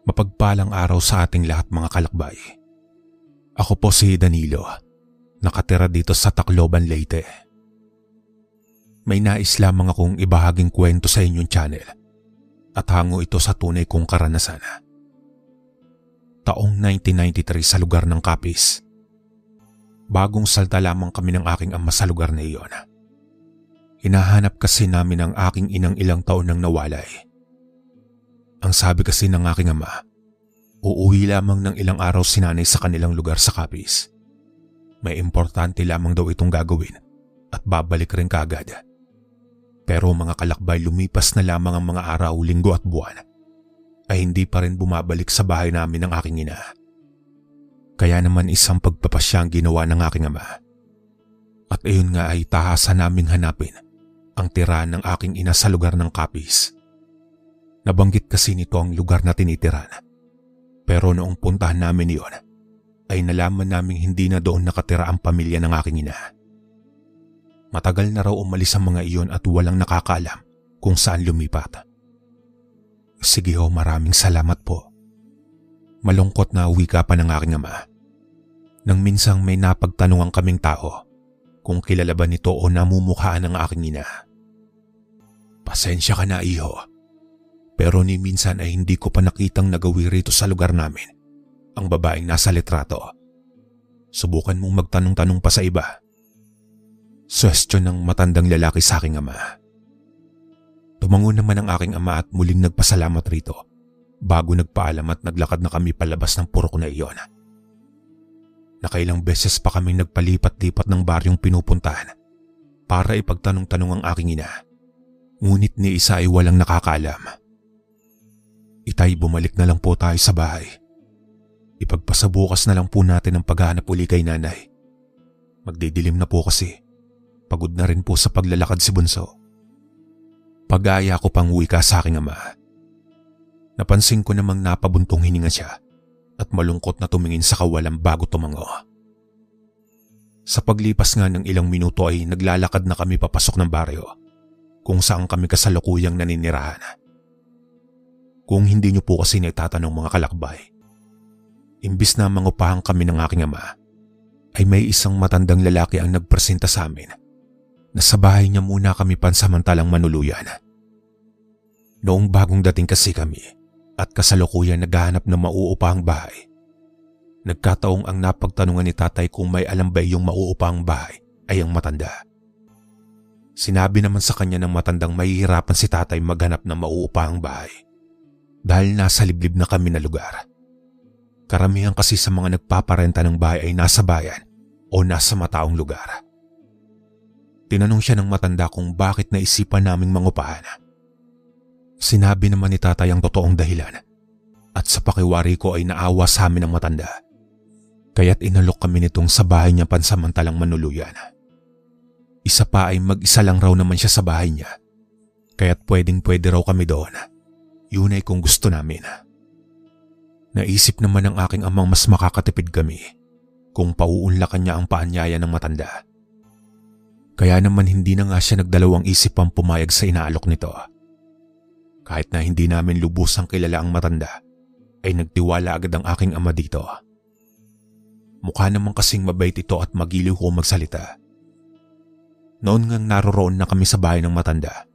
Mapagpalang araw sa ating lahat mga kalakbay. Ako po si Danilo, nakatira dito sa Tacloban, Leyte. May nais lamang akong ibahaging kwento sa inyong channel at hango ito sa tunay kong karanasan. Taong 1993 sa lugar ng Capiz. Bagong salta lamang kami ng aking ama sa lugar na iyon. Hinahanap kasi namin ang aking inang ilang taon nang nawalay. Ang sabi kasi ng aking ama, uuwi lamang ng ilang araw si nanay sa kanilang lugar sa Capiz. May importante lamang daw itong gagawin at babalik rin kaagad. Pero mga kalakbay, lumipas na lamang ang mga araw, linggo at buwan ay hindi pa rin bumabalik sa bahay namin ng aking ina. Kaya naman isang pagpapasya ang ginawa ng aking ama. At iyon nga ay tahasan naming hanapin ang tirahan ng aking ina sa lugar ng Capiz. Nabanggit kasi nito ang lugar na tinitiran. Pero noong puntahan namin iyon, ay nalaman naming hindi na doon nakatira ang pamilya ng aking ina. Matagal na raw umalis ang mga iyon at walang nakakaalam kung saan lumipat. Sige ho, maraming salamat po. Malungkot na wika pa ng aking ama. Nang minsang may napagtanungan kaming tao kung kilala ba nito o namumukhaan ng aking ina. Pasensya ka na, iho. Pero ni minsan ay hindi ko pa nakitang nagawi rito sa lugar namin ang babaeng nasa litrato. Subukan mong magtanong-tanong pa sa iba. Suwestyon ng matandang lalaki sa aking ama. Tumango naman ang aking ama at muling nagpasalamat rito bago nagpaalam at naglakad na kami palabas ng purok na iyon. Nakailang beses pa kaming nagpalipat-lipat ng baryong pinupuntahan para ipagtanong-tanong ang aking ina. Ngunit ni isa ay walang nakakaalam. Itay, bumalik na lang po tayo sa bahay. Ipagpasabukas na lang po natin ang paghahanap uli kay nanay. Magdidilim na po kasi. Pagod na rin po sa paglalakad si Bunso. Pag-aya ko pang wika sa aking ama. Napansin ko namang napabuntong hininga siya at malungkot na tumingin sa kawalan bago tumango. Sa paglipas nga ng ilang minuto ay naglalakad na kami papasok ng baryo kung saan kami kasalukuyang naninirahan. Kung hindi niyo po kasi naitatanong mga kalakbay, imbis na mangupahan kami ng aking ama, ay may isang matandang lalaki ang nagpresenta sa amin na sa bahay niya muna kami pansamantalang manuluyan. Noong bagong dating kasi kami at kasalukuyan naghahanap ng mauupahang bahay, nagkataong ang napagtanungan ni tatay kung may alam ba yung mauupahang bahay ay ang matanda. Sinabi naman sa kanya ng matandang mahihirapan si tatay maghanap ng mauupahang bahay dahil nasa liblib na kami na lugar. Karamihan kasi sa mga nagpaparenta ng bahay ay nasa bayan o nasa mataong lugar. Tinanong siya ng matanda kung bakit naisipan naming mangupahan. Sinabi naman ni tatay ang totoong dahilan at sa pakiwari ko ay naawa sa amin ang matanda. Kaya't inalok kami nitong sa bahay niya pansamantalang manuluyan. Isa pa ay mag-isa lang raw naman siya sa bahay niya. Kaya't pwedeng-pwede raw kami doon. Yun ay kung gusto namin. Naisip naman ng aking amang mas makakatipid kami kung pauunlakan niya ang paanyaya ng matanda. Kaya naman hindi na nga siya nagdalawang isip pang pumayag sa inaalok nito. Kahit na hindi namin lubusang kilala ang matanda, ay nagtiwala agad ang aking ama dito. Mukha naman kasing mabait ito at magiliw ko magsalita. Noon ngang naroroon na kami sa bahay ng matanda,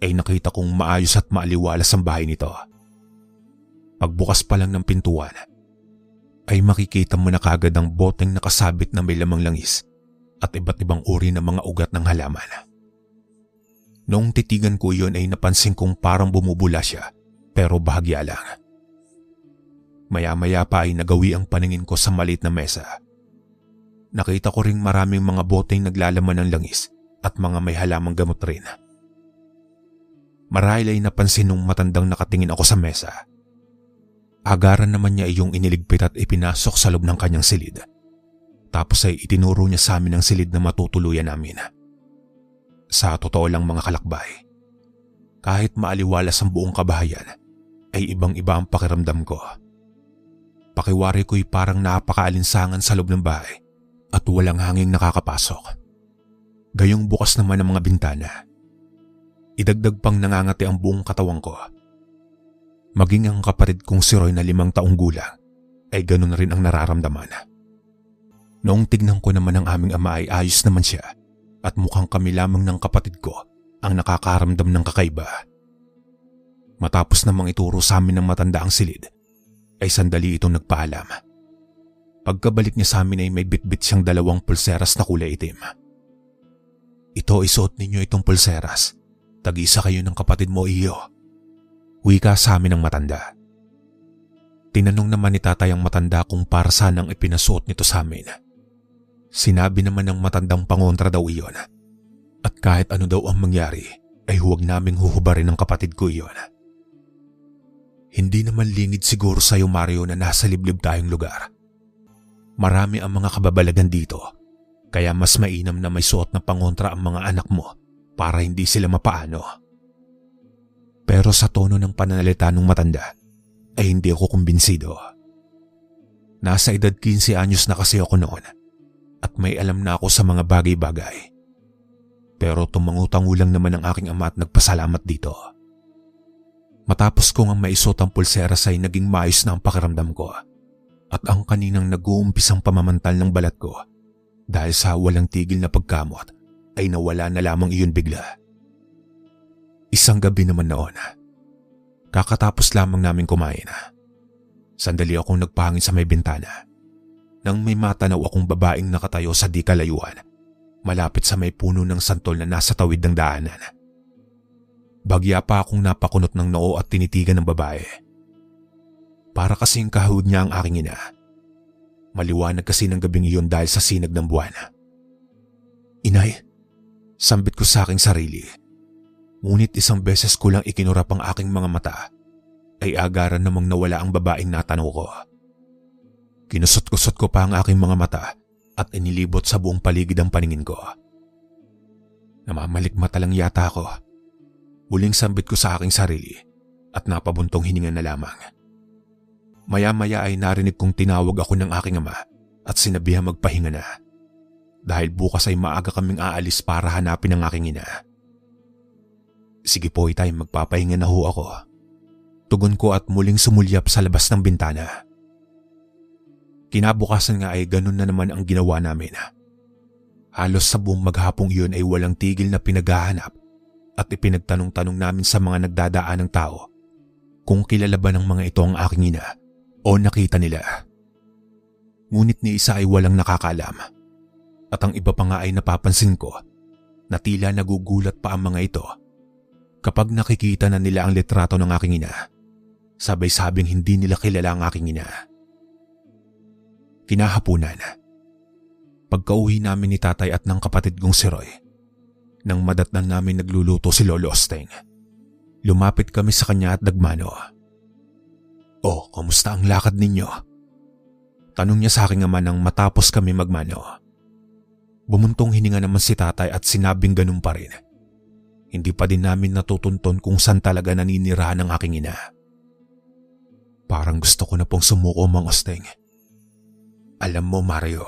ay nakita kong maayos at maaliwalas ang bahay nito. Pagbukas pa lang ng pintuan, ay makikita mo na kaagad ang boteng nakasabit na may lamang langis at iba't ibang uri ng mga ugat ng halaman. Noong titigan ko iyon ay napansin kong parang bumubula siya, pero bahagya lang. Maya-maya pa ay nagawi ang paningin ko sa maliit na mesa. Nakita ko ring maraming mga boteng naglalaman ng langis at mga may halamang gamot rin. Marahil ay napansin nung matandang nakatingin ako sa mesa. Agaran naman niya iyong iniligpit at ipinasok sa loob ng kanyang silid. Tapos ay itinuro niya sa amin ang silid na matutuluyan namin. Sa totoo lang mga kalakbay, kahit maaliwalas ang buong kabahayan, ay ibang-iba ang pakiramdam ko. Pakiwari ko'y parang napakaalinsangan sa loob ng bahay at walang hanging nakakapasok. Gayong bukas naman ang mga bintana. Idagdag pang nangangati ang buong katawan ko. Maging ang kapatid kong si Roy na 5 taong gulang ay ganun rin ang nararamdaman. Noong tignan ko naman ang aming ama ay ayos naman siya at mukhang kami lamang ng kapatid ko ang nakakaramdam ng kakaiba. Matapos namang ituro sa amin ng matanda ang silid, ay sandali itong nagpaalam. Pagkabalik niya sa amin ay may bitbit siyang 2 pulseras na kulay itim. Ito, isuot ninyo itong pulseras. Tag-isa kayo ng kapatid mo, iyo. Wika sa amin ng matanda. Tinanong naman ni tatay ang matanda kung para saan ang ipinasuot nito sa amin. Sinabi naman ng matandang pangontra daw iyon. At kahit ano daw ang mangyari, ay huwag naming huhubarin ng kapatid ko iyon. Hindi naman lingid siguro sa'yo, Mario, na nasa liblib tayong lugar. Marami ang mga kababalagan dito, kaya mas mainam na may suot na pangontra ang mga anak mo para hindi sila mapaano. Pero sa tono ng pananalita ng matanda, ay hindi ako kumbinsido. Nasa edad 15 anyos na kasi ako noon at may alam na ako sa mga bagay-bagay. Pero tumangutango lang naman ang aking ama at nagpasalamat dito. Matapos kong ang maisuot ang pulseras ay naging maayos na ang pakiramdam ko at ang kaninang nag-uumpisang pamamantal ng balat ko dahil sa walang tigil na pagkamot ay nawala na lamang iyon bigla. Isang gabi naman noon, kakatapos lamang namin kumain. Sandali akong nagpahangin sa may bintana nang may matanaw akong babaeng nakatayo sa di kalayuan malapit sa may puno ng santol na nasa tawid ng daanan. Bagya pa akong napakunot ng noo at tinitigan ng babae. Para kasing kahawig niya ang aking ina. Maliwanag kasi ng gabing iyon dahil sa sinag ng buwan. Inay, sambit ko sa aking sarili. Ngunit isang beses ko lang ikinurap ang aking mga mata, ay agaran namang nawala ang babaeng natanaw ko. Kinusot-kusot ko pa ang aking mga mata at inilibot sa buong paligid ang paningin ko. Namamalikmata lang yata ako. Muling sambit ko sa aking sarili at napabuntong hininga na lamang. Maya-maya ay narinig kong tinawag ako ng aking ama at sinabihang magpahinga na. Dahil bukas ay maaga kaming aalis para hanapin ang aking ina. Sige po itay, magpapahinga na ho ako. Tugon ko at muling sumulyap sa labas ng bintana. Kinabukasan nga ay ganun na naman ang ginawa namin. Halos sa buong maghapong iyon ay walang tigil na pinaghahanap at ipinagtanong-tanong namin sa mga nagdadaan ng tao kung kilala ba ng mga ito ang aking ina o nakita nila. Ngunit ni isa ay walang nakakaalam at ang iba pa nga ay napapansin ko na tila nagugulat pa ang mga ito kapag nakikita na nila ang litrato ng aking ina. Sabay-sabing hindi nila kilala ang aking ina. Kinahapunan, pagka-uwi namin ni tatay at ng kapatid kong si Roy, nang madatnan namin nagluluto si Lolo Osteng, lumapit kami sa kanya at nagmano. "Oh, kamusta ang lakad ninyo?" Tanong niya sa aking ama nang matapos kami magmano. Bumuntong hininga naman si tatay at sinabing ganun pa rin. Hindi pa din namin natutunton kung saan talaga naninirahan ang aking ina. Parang gusto ko na pong sumuko, Mang Osteng. Alam mo, Mario,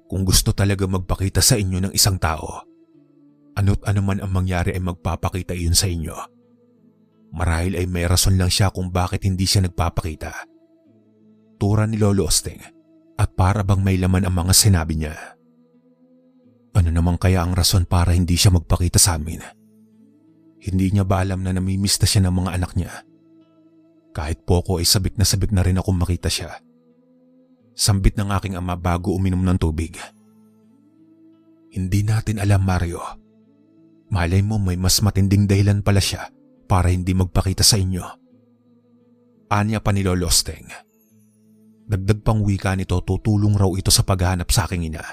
kung gusto talaga magpakita sa inyo ng isang tao, ano't ano man ang mangyari ay magpapakita iyon sa inyo. Marahil ay may rason lang siya kung bakit hindi siya nagpapakita. Tura ni Lolo Osteng at para bang may laman ang mga sinabi niya. Ano naman kaya ang rason para hindi siya magpakita sa amin? Hindi niya ba alam na namimiss na siya ng mga anak niya? Kahit po ako ay sabik na rin akong makita siya. Sambit ng aking ama bago uminom ng tubig. Hindi natin alam, Mario. Malay mo may mas matinding dahilan pala siya para hindi magpakita sa inyo. Anya pa ni Lolo Osteng. Dagdag pang wika nito, tutulong raw ito sa paghahanap sa aking ina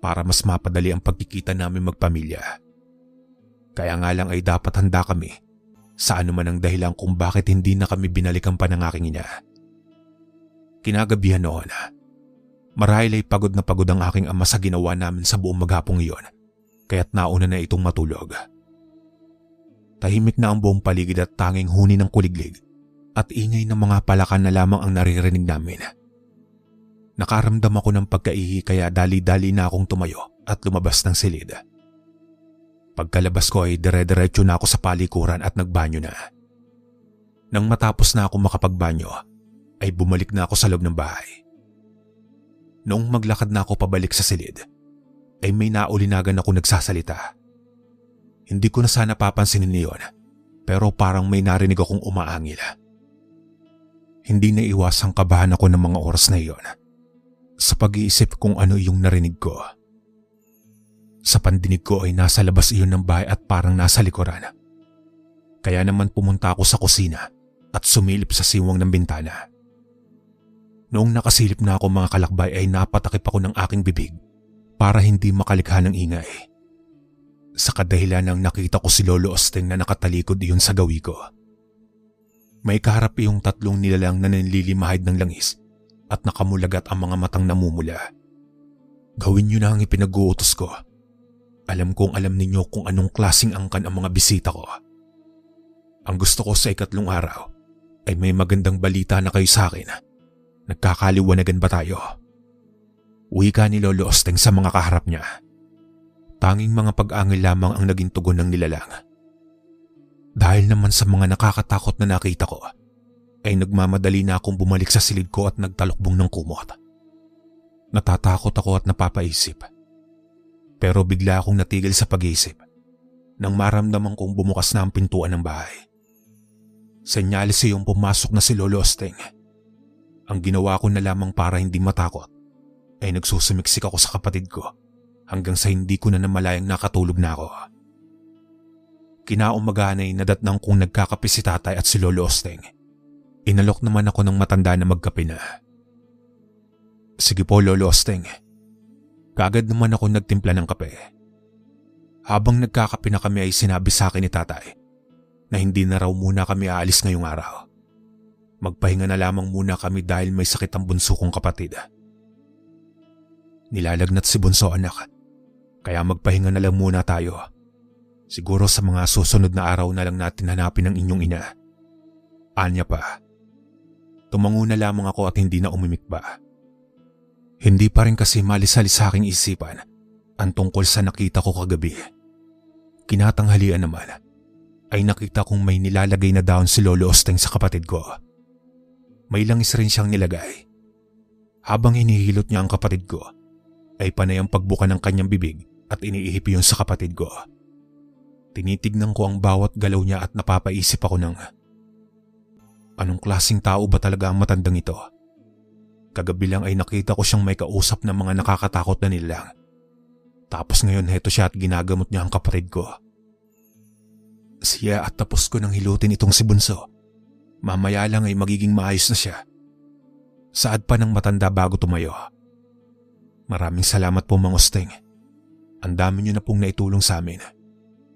para mas mapadali ang pagkikita namin magpamilya. Kaya nga lang ay dapat handa kami sa anuman ang dahilan kung bakit hindi na kami binalikan pa ng aking ina. Kinagabihan noon, marahil ay pagod na pagod ang aking ama sa ginawa namin sa buong maghapong iyon, kaya't nauna na itong matulog. Tahimik na ang buong paligid at tanging huni ng kuliglig at ingay ng mga palakan na lamang ang naririnig namin. Nakaramdam ako ng pagkaihi kaya dali-dali na akong tumayo at lumabas ng silid. Pagkalabas ko ay dire-diretso na ako sa palikuran at nagbanyo na. Nang matapos na ako makapagbanyo, ay bumalik na ako sa loob ng bahay. Noong maglakad na ako pabalik sa silid, ay may naulinagan ako nagsasalita. Hindi ko na sana papansinin niyon, pero parang may narinig akong umaangil. Hindi na iwasang kabahan ako ng mga oras na iyon sa pag-iisip kung ano yung narinig ko. Sa pandinig ko ay nasa labas iyon ng bahay at parang nasa likuran. Kaya naman pumunta ako sa kusina at sumilip sa siwang ng bintana. Noong nakasilip na ako mga kalakbay ay napatakip ako ng aking bibig para hindi makalikha ng ingay. Sa kadahilan ng nakita ko si Lolo Osteng na nakatalikod iyon sa gawi ko. May kaharap iyong tatlong nilalang na nanlilimahid ng langis at nakamulagat ang mga matang namumula. Gawin niyo na ang ipinag-uutos ko. Alam kong alam ninyo kung anong klaseng angkan ang mga bisita ko. Ang gusto ko sa ikatlong araw ay may magandang balita na kayo sa akin. Nagkakaliwanagan ba tayo? Wika ni Lolo Osteng sa mga kaharap niya. Tanging mga pag-angil lamang ang naging tugon ng nilalang. Dahil naman sa mga nakakatakot na nakita ko, ay nagmamadali na akong bumalik sa silid ko at nagtalokbong ng kumot. Natatakot ako at napapaisip. Pero bigla akong natigil sa pag-iisip nang maramdaman kong bumukas na ang pintuan ng bahay. Senyalis iyong pumasok na si Lolo Osteng. Ang ginawa ko na lamang para hindi matakot ay nagsusumiksik ako sa kapatid ko hanggang sa hindi ko na namalayang nakatulog na ako. Kinaumagahan ay nadatnang kong nagkakape si tatay at si Lolo Osteng. Inalok naman ako ng matanda na magkape na. Sige po Lolo Osteng. Kaagad naman ako nagtimpla ng kape. Habang nagkakape na kami ay sinabi sa akin ni tatay na hindi na raw muna kami aalis ngayong araw. Magpahinga na lamang muna kami dahil may sakit ang bunso kong kapatid. Nilalagnat si bunso anak, kaya magpahinga na lang muna tayo. Siguro sa mga susunod na araw na lang natin hanapin ang inyong ina. Anya pa. Tumango na lamang ako at hindi na umimik pa. Hindi pa rin kasi malisalis sa aking isipan ang tungkol sa nakita ko kagabi. Kinatanghalian naman ay nakita kong may nilalagay na daon si Lolo Osteng sa kapatid ko. May langis rin siyang nilagay. Habang hinihilot niya ang kapatid ko, ay panay ang pagbuka ng kanyang bibig at iniihip yun sa kapatid ko. Tinitignan ko ang bawat galaw niya at napapaisip ako ng anong klaseng tao ba talaga ang matandang ito? Kagabi lang ay nakita ko siyang may kausap ng mga nakakatakot na nilalang. Tapos ngayon heto siya at ginagamot niya ang kapatid ko. Siya at tapos ko nang hilutin itong si Bunso. Mamaya lang ay magiging maayos na siya. Saad pa ng matanda bago tumayo. Maraming salamat po Mang Osteng. Ang dami niyo na pong naitulong sa amin.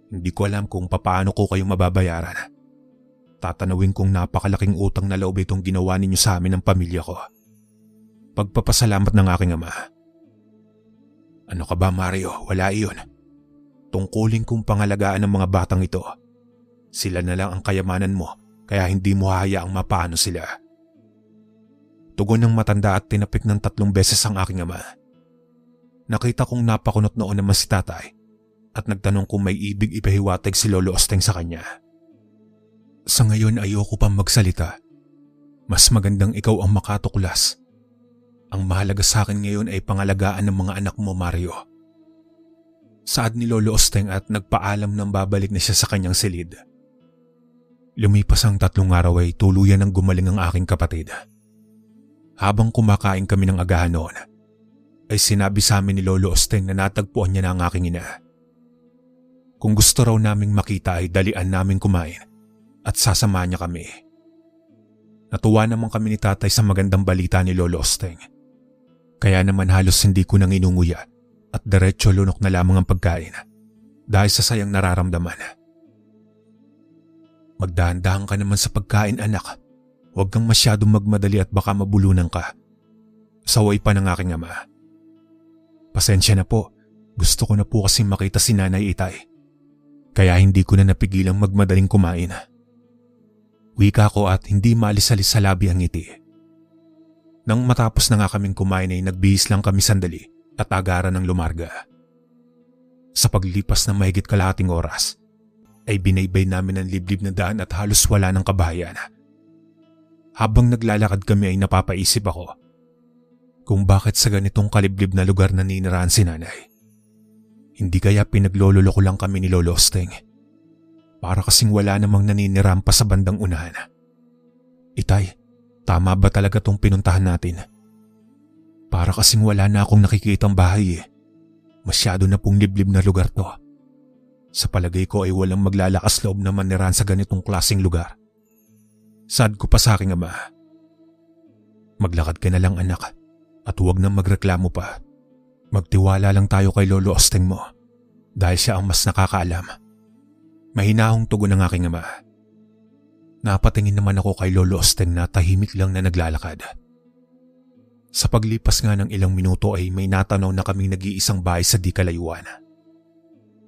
Hindi ko alam kung papaano ko kayong mababayaran. Tatanawin kong napakalaking utang na loob itong ginawa ninyo sa amin ng pamilya ko. Pagpapasalamat ng aking ama. Ano ka ba Mario? Wala iyon. Tungkulin kong pangalagaan ng mga batang ito. Sila na lang ang kayamanan mo kaya hindi mo hahayaang mapaano sila. Tugon ng matanda at tinapik ng 3 beses ang aking ama. Nakita kong napakunot noon naman si tatay at nagtanong kung may ibig ipahiwatig si Lolo Osteng sa kanya. Sa ngayon ayoko pang magsalita. Mas magandang ikaw ang makatuklas. Ang mahalaga sa akin ngayon ay pangalagaan ng mga anak mo Mario. Saad ni Lolo Osteng at nagpaalam nang babalik na siya sa kanyang silid. Lumipas ang 3 araw ay tuluyan ng gumaling ang aking kapatid. Habang kumakain kami ng agahan noon, ay sinabi sa amin ni Lolo Osteng na natagpuan niya na ang aking ina. Kung gusto raw naming makita ay dalian namin kumain at sasama niya kami. Natuwa naman kami ni tatay sa magandang balita ni Lolo Osteng. Kaya naman halos hindi ko nang inunguya at diretso lunok na lamang ang pagkain dahil sa sayang nararamdaman. Magdahan-dahan ka naman sa pagkain anak. Huwag kang masyadong magmadali at baka mabulunan ka. Saway pa ng aking ama. Pasensya na po. Gusto ko na po kasi makita si Nanay Itay. Kaya hindi ko na napigilang magmadaling kumain. Wika ko at hindi maalis-alis sa labi ang ngiti. Nang matapos na nga kaming kumain ay nagbihis lang kami sandali at agaran ng lumarga. Sa paglipas ng mahigit kalahating oras, ay binaybay namin ang liblib na daan at halos wala ng kabahayan Habang naglalakad kami ay napapaisip ako kung bakit sa ganitong kaliblib na lugar naninirahan si nanay. Hindi kaya pinaglololo ko lang kami ni Lolo Osteng? Para kasing wala namang naninirahan pa sa bandang unahan. Itay, tama ba talaga tong pinuntahan natin? Para kasing wala na akong nakikitang bahay eh. Masyado na pong liblib na lugar to. Sa palagay ko ay walang maglalakas loob na manirahan sa ganitong klaseng lugar. Sad ko pa sa aking ama. Maglakad ka na lang anak at huwag nang magreklamo pa. Magtiwala lang tayo kay Lolo Osteng mo dahil siya ang mas nakakaalam. Mahinahong tugon ng aking ama. Napatingin naman ako kay Lolo Osteng na tahimik lang na naglalakad. Sa paglipas nga ng ilang minuto ay may natanaw na kaming nag-iisang bahay sa di kalayuan.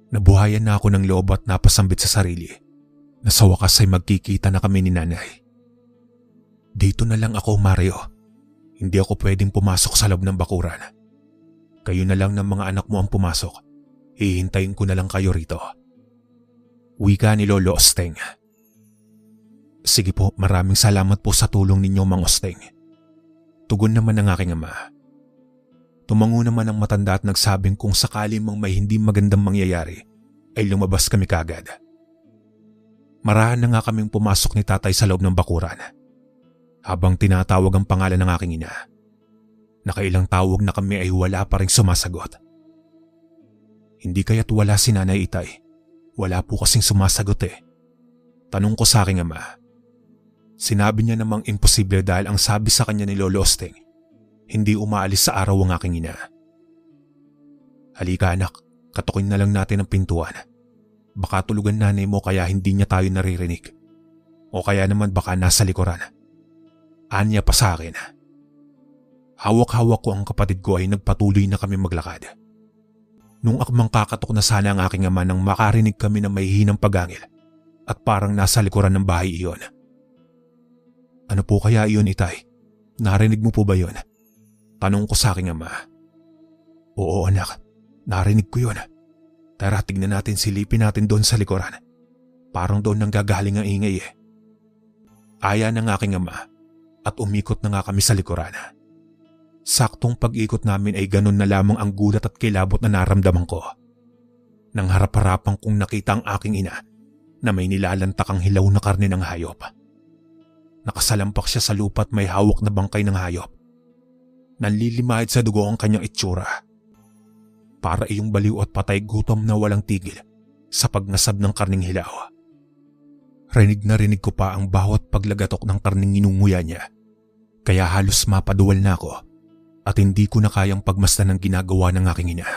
Nabuhayan na ako ng loob at napasambit sa sarili na sa wakas ay magkikita na kami ni nanay. Dito na lang ako, Mario. Hindi ako pwedeng pumasok sa loob ng bakuran. Kayo na lang ng mga anak mo ang pumasok. Hihintayin ko na lang kayo rito. Wika ni Lolo Osteng. Sige po, maraming salamat po sa tulong ninyo, Mang Osteng. Tugon naman ng aking ama. Tumango naman ang matanda at nagsabing kung sakali mang may hindi magandang mangyayari, ay lumabas kami kagad. Marahan na nga kaming pumasok ni tatay sa loob ng bakuran. Habang tinatawag ang pangalan ng aking ina. Nakailang tawag na kami ay wala pa rin sumasagot. Hindi kaya't wala si Nanay Itay. Wala po kasing sumasagot eh. Tanong ko sa aking ama. Sinabi niya namang imposible dahil ang sabi sa kanya ni Lolo Osteng, hindi umaalis sa araw ang aking ina. Halika anak, katukin na lang natin ang pintuan. Baka tulugan nanay mo kaya hindi niya tayo naririnig. O kaya naman baka nasa likuran. Anya pa sa akin. Hawak-hawak ko ang kapatid ko ay nagpatuloy na kami maglakad. Nung akmang kakatok na sana ang aking ama nang makarinig kami ng may hinang pagangil at parang nasa likuran ng bahay iyon. Ano po kaya iyon, Itay? Narinig mo po ba yun? Tanong ko sa aking ama. Oo anak, narinig ko yun. Tara tignan natin, silipin natin doon sa likuran. Parang doon nang gagaling ang ingay eh. Aya ng aking ama at umikot na nga kami sa likuran. Saktong pag-ikot namin ay ganun na lamang ang gulat at kilabot na naramdaman ko. Nang harap-harapan kong nakita ang aking ina na may nilalantakang hilaw na karne ng hayop. Nakasalampak siya sa lupa at may hawak na bangkay ng hayop. Nanlilimahid sa dugo ang kanyang itsura. Para iyong baliw at patay gutom na walang tigil sa pagnasab ng karning hilaw. Rinig na rinig ko pa ang bawat paglagatok ng karning inunguya niya. Kaya halos mapaduwal na ako at hindi ko na kayang pagmasdan ng ginagawa ng aking ina.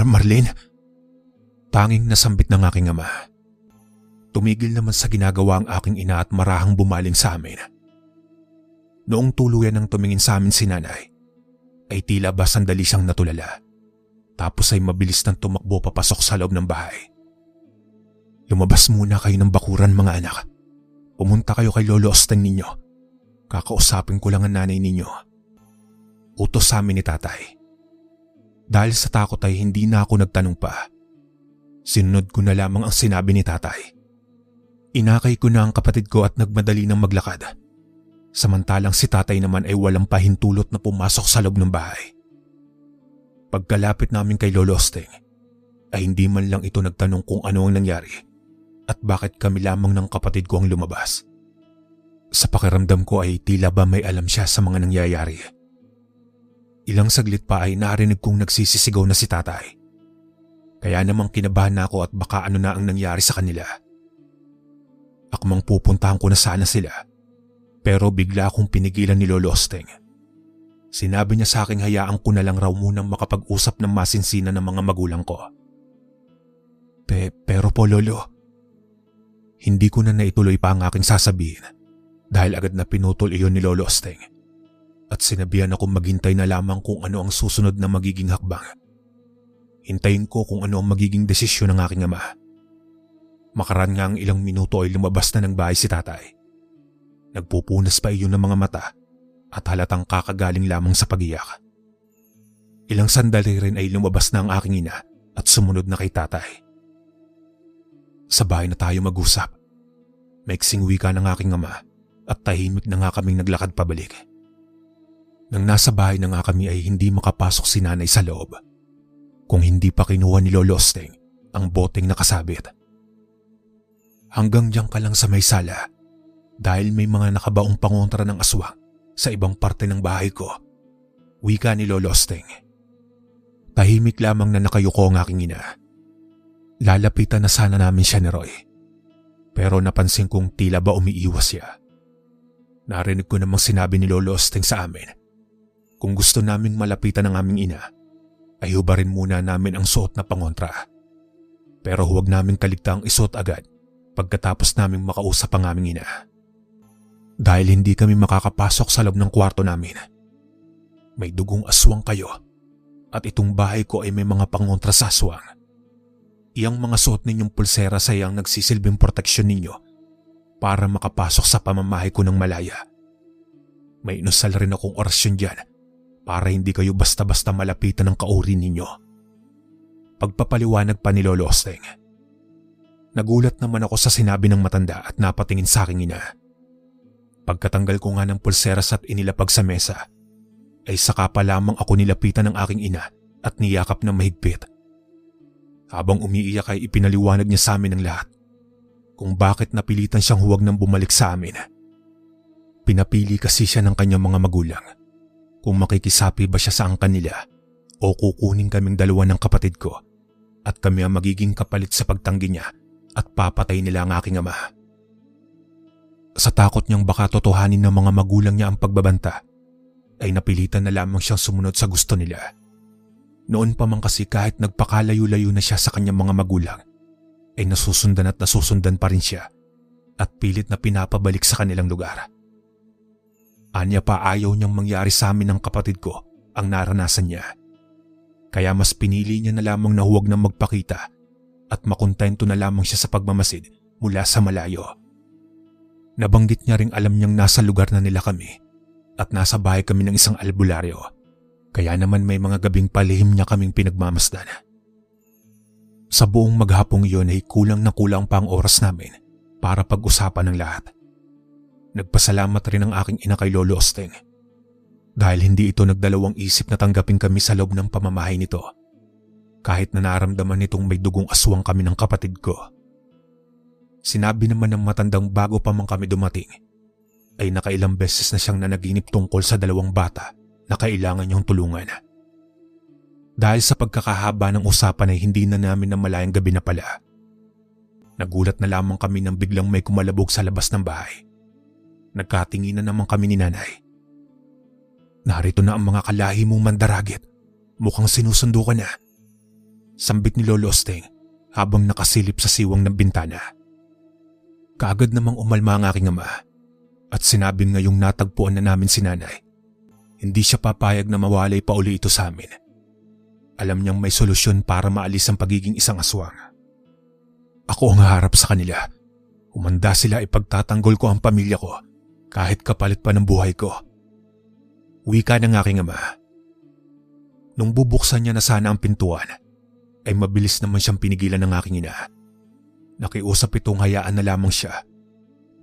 Marlene? Tanging nasambit ng aking ama. Tumigil naman sa ginagawa ang aking ina at marahang bumaling sa amin. Noong tuluyan ng tumingin sa amin si nanay, ay tila ba sandali siyang natulala. Tapos ay mabilis nang tumakbo papasok sa loob ng bahay. Lumabas muna kayo ng bakuran mga anak. Pumunta kayo kay Lolo Osteng ninyo. Kakausapin ko lang ang nanay ninyo. Utos sa amin ni tatay. Dahil sa takot ay hindi na ako nagtanong pa. Sinunod ko na lamang ang sinabi ni tatay. Inakay ko na ang kapatid ko at nagmadali ng maglakad. Samantalang si tatay naman ay walang pahintulot na pumasok sa loob ng bahay. Pagkalapit namin kay Lolo Osteng, ay hindi man lang ito nagtanong kung ano ang nangyari at bakit kami lamang ng kapatid ko ang lumabas. Sa pakiramdam ko ay tila ba may alam siya sa mga nangyayari. Ilang saglit pa ay narinig kong nagsisisigaw na si tatay. Kaya namang kinabahan na ako at baka ano na ang nangyari sa kanila. Akmang pupuntahan ko na sana sila. Pero bigla akong pinigilan ni Lolo Osteng. Sinabi niya sa akin hayaan ko na lang raw munang makapag-usap ng masinsinan ng mga magulang ko. Pero po Lolo, hindi ko na naituloy pa ang aking sasabihin dahil agad na pinutol iyon ni Lolo Osteng at sinabihan akong maghintay na lamang kung ano ang susunod na magiging hakbang. Hintayin ko kung ano ang magiging desisyon ng aking ama. Makaraan nga ang ilang minuto ay lumabas na ng bahay si tatay. Nagpupunas pa iyon ng mga mata at halatang kakagaling lamang sa pag-iyak. Ilang sandali rin ay lumabas na ang aking ina at sumunod na kay tatay. Sa bahay na tayo mag-usap. Maiksing wika ng aking ama at tahimik na nga kaming naglakad pabalik. Nang nasa bahay na nga kami ay hindi makapasok si nanay sa loob kung hindi pa kinuha ni Lolo Osteng ang boteng nakasabit. Hanggang diyan ka lang sa may sala dahil may mga nakabaong pangontra ng aswang sa ibang parte ng bahay ko, wika ni Lolo Osteng. Tahimik lamang na nakayuko ang aking ina. Lalapitan na sana namin siya ni Roy, pero napansin kong tila ba umiiwas siya. Narinig ko namang sinabi ni Lolo Osteng sa amin, kung gusto naming malapitan ng aming ina, ay hubarin muna namin ang suot na pangontra. Pero huwag naming kaligtaang isuot agad pagkatapos naming makausap ang aming ina. Dahil hindi kami makakapasok sa loob ng kwarto namin. May dugong aswang kayo at itong bahay ko ay may mga pangontra sa aswang. Iyang mga suot ninyong pulsera sa iyang nagsisilbing proteksyon ninyo para makapasok sa pamamahay ko ng malaya. May inusal rin akong orasyon dyan para hindi kayo basta-basta malapitan ng kauri ninyo. Pagpapaliwanag pa ni Lolo Osteng. Nagulat naman ako sa sinabi ng matanda at napatingin sa aking ina. Pagkatanggal ko nga ng pulseras at inilapag sa mesa, ay saka pa lamang ako nilapitan ng aking ina at niyakap ng mahigpit. Habang umiiyak ay ipinaliwanag niya sa amin ang lahat kung bakit napilitan siyang huwag nang bumalik sa amin. Pinapili kasi siya ng kanyang mga magulang kung makikisapi ba siya sa angkan nila o kukunin kaming dalawa ng kapatid ko at kami ang magiging kapalit sa pagtanggi niya at papatay nila ang aking ama. Sa takot niyang baka totohanin ng mga magulang niya ang pagbabanta, ay napilitan na lamang siyang sumunod sa gusto nila. Noon pa man kasi kahit nagpakalayo-layo na siya sa kanyang mga magulang, ay nasusundan at nasusundan pa rin siya at pilit na pinapabalik sa kanilang lugar. Anya pa ayaw niyang mangyari sa amin ng kapatid ko ang naranasan niya. Kaya mas pinili niya na lamang na huwag nang magpakita at makontento na lamang siya sa pagmamasid mula sa malayo. Nabanggit niya ring alam niyang nasa lugar na nila kami at nasa bahay kami ng isang albularyo. Kaya naman may mga gabing palihim niya kaming pinagmamasdan. Sa buong maghapong iyon ay kulang na kulang pa ang oras namin para pag-usapan ng lahat. Nagpasalamat rin ang aking ina kay Lolo Osteng dahil hindi ito nagdalawang isip na tanggapin kami sa loob ng pamamahay nito kahit na naramdaman nitong may dugong aswang kami ng kapatid ko. Sinabi naman ng matandang bago pa man kami dumating ay nakailang beses na siyang nanaginip tungkol sa dalawang bata na kailangan niyang tulungan. Dahil sa pagkakahaba ng usapan ay hindi na namin namalayang gabi na pala. Nagulat na lamang kami nang biglang may kumalabog sa labas ng bahay. Nagkatinginan naman kami ni nanay. Narito na ang mga kalahi mong mandaragit. Mukhang sinusundo ka na. Sambit ni Lolo Osteng habang nakasilip sa siwang ng bintana. Kaagad namang umalma ang aking ama at sinabing ngayong natagpuan na namin si nanay, hindi siya papayag na mawalay pa uli ito sa amin. Alam niyang may solusyon para maalis ang pagiging isang aswang. Ako ang haharap sa kanila. Humanda sila ipagtatanggol ko ang pamilya ko kahit kapalit pa ng buhay ko. Wika ng aking ama. Nung bubuksan niya na sana ang pintuan, ay mabilis naman siyang pinigilan ng aking ina. Nakiusap itong hayaan na lamang siya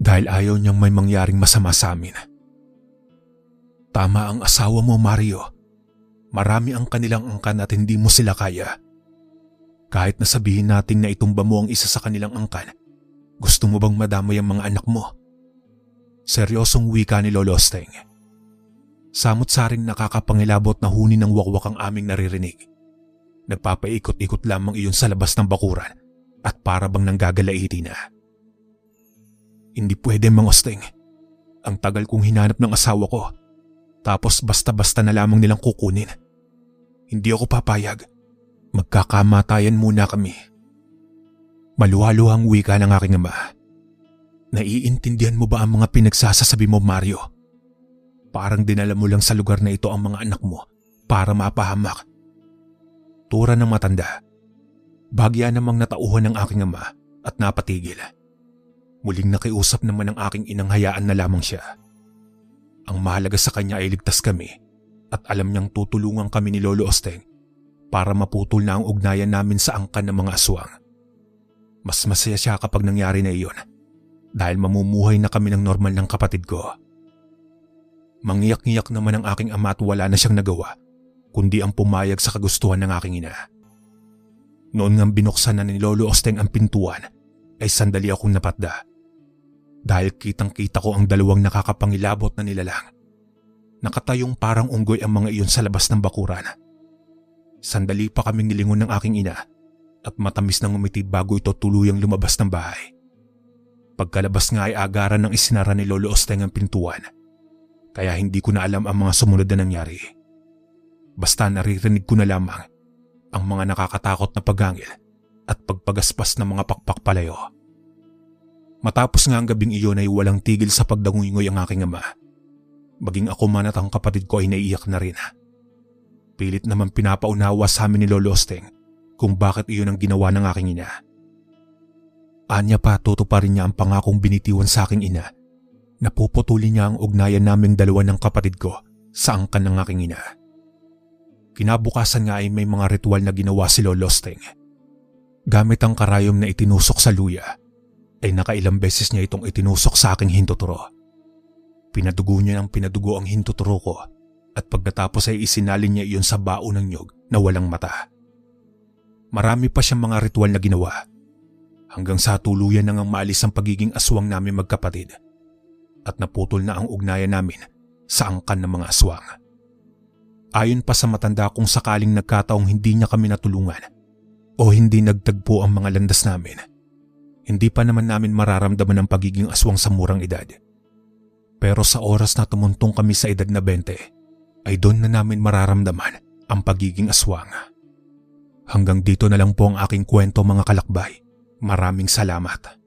dahil ayaw niyang may mangyaring masama sa amin. Tama ang asawa mo, Mario. Marami ang kanilang angkan at hindi mo sila kaya. Kahit na sabihin natin na itumba mo ang isa sa kanilang angkan, gusto mo bang madamay ang mga anak mo? Seryosong wika ni Lolo Osteng. Samot-saring nakakapangilabot na huni ng wakwak ang aming naririnig. Nagpapaikot-ikot lamang iyon sa labas ng bakuran at para bang nanggagalaiti na. Hindi pwede, Mang Osteng. Ang tagal kong hinanap ng asawa ko, tapos basta-basta na lamang nilang kukunin. Hindi ako papayag. Magkakamatayan muna kami. Maluhaluhang wika ng aking ama. Naiintindihan mo ba ang mga pinagsasasabi mo, Mario? Parang dinala mo lang sa lugar na ito ang mga anak mo para mapahamak. Tura ng matanda. Bagya namang natauhan ng aking ama at napatigil. Muling nakiusap naman ang aking inang hayaan na lamang siya. Ang mahalaga sa kanya ay ligtas kami at alam niyang tutulungan kami ni Lolo Osteng para maputol na ang ugnayan namin sa angkan ng mga aswang. Mas masaya siya kapag nangyari na iyon dahil mamumuhay na kami ng normal ng kapatid ko. Mangiyak-ngiyak naman ang aking ama at wala na siyang nagawa kundi ang pumayag sa kagustuhan ng aking ina. Noon ngang binuksan na ni Lolo Osteng ang pintuan ay sandali akong napatda dahil kitang-kita ko ang dalawang nakakapangilabot na nilalang. Nakatayong parang unggoy ang mga iyon sa labas ng bakuran. Sandali pa kaming nilingon ng aking ina at matamis na ngumiti bago ito tuluyang lumabas ng bahay. Pagkalabas nga ay agaran ng isinara ni Lolo Osteng ang pintuan, kaya hindi ko na alam ang mga sumunod na nangyari. Basta naririnig ko na lamang ang mga nakakatakot na paghangil at pagpagaspas ng mga pakpak palayo. Matapos nga ang gabing iyon ay walang tigil sa pagdangungoy ang aking ama. Maging ako man at ang kapatid ko ay naiiyak na rin. Pilit naman pinapaunawa sa amin ni Lolo Osteng kung bakit iyon ang ginawa ng aking ina. Anya pa tutuparin niya ang pangakong binitiwan sa aking ina na puputulin niya ang ugnayan naming dalawa ng kapatid ko sa angkan ng aking ina. Kinabukasan nga ay may mga ritual na ginawa si Lolo Osteng. Gamit ang karayom na itinusok sa luya, ay nakailang beses niya itong itinusok sa aking hintuturo. Pinadugo niya ng pinadugo ang hintuturo ko at pagkatapos ay isinalin niya iyon sa baon ng nyog na walang mata. Marami pa siyang mga ritual na ginawa hanggang sa tuluyan nang maalis ang pagiging aswang namin magkapatid at naputol na ang ugnayan namin sa angkan ng mga aswang. Ayon pa sa matanda kung sakaling nagkataong hindi niya kami natulungan o hindi nagtagpo ang mga landas namin, hindi pa naman namin mararamdaman ang pagiging aswang sa murang edad. Pero sa oras na tumuntong kami sa edad na 20, ay doon na namin mararamdaman ang pagiging aswang. Hanggang dito na lang po ang aking kwento mga kalakbay. Maraming salamat.